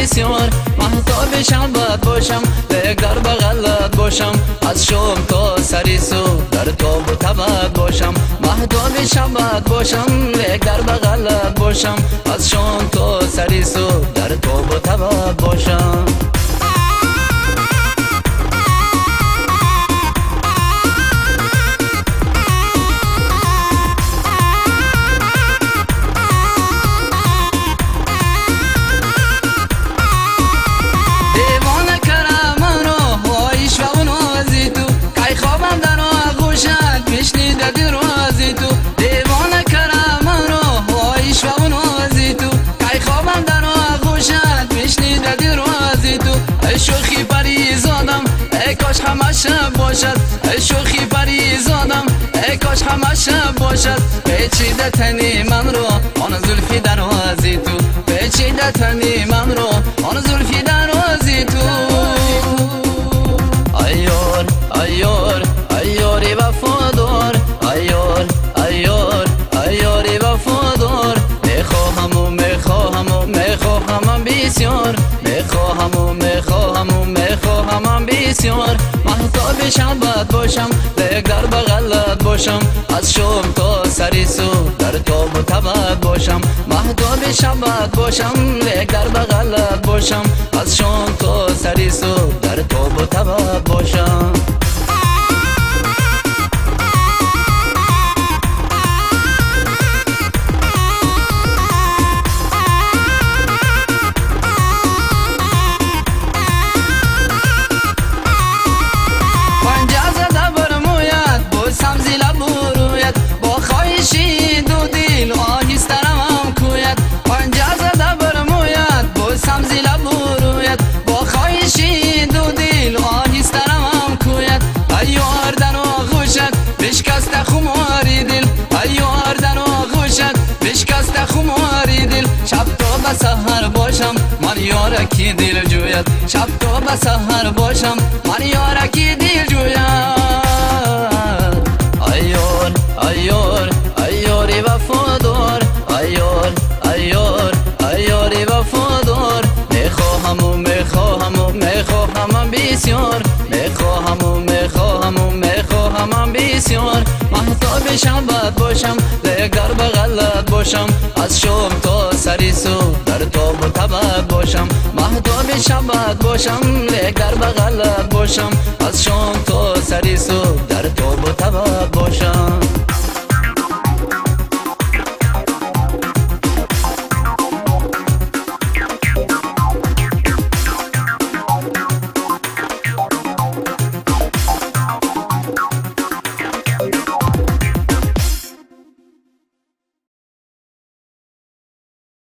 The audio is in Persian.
بسیار محتاب شبت باشم یک در بغلت باشم از شام تا سری صبح در تاب و تبت باشم محتاب شبت باشم یک در بغلت باشم از شام تا سری صبح در تاب و تبت باشم شوخی پریزادم ای کاش همه شب باشد شوخی پریزادم ای کاش همه شب باشد پیچیده تنی من رو آن زلفی دروازی تو پیچیده تنی من رو آن زلفی دروازی تو ایار ایار ایاری وفادار ایار ایار ایاری وفادار میخواهم و میخواهم و میخواهم بسیار میخواهم و میخواهم و میخواهم بسیار محتاب شبت باشم یک در بغلت باشم از شام تا سری صبح در تاب و تبت باشم محتاب شبت باشم یک در بغلت باشم از شام تا سری صبح در تاب و تبت باشم سحر باشم من یارکی دل جوید شب تا به سحر باشم من یارکی دل جوید ایار ایار ایاری وفادار ایار ایار ایاری وفادار میخواهم و میخواهم و میخواهم بسیار میخواهم و میخواهم و میخواهم بسیار محتاب شبت باشم یک در بغلت باشم از شام تا سری صبح در تاب و تبت باشم محتاب شبت باشم یک در بغلت باشم از شام تا سری صبح در تاب و تبت باشم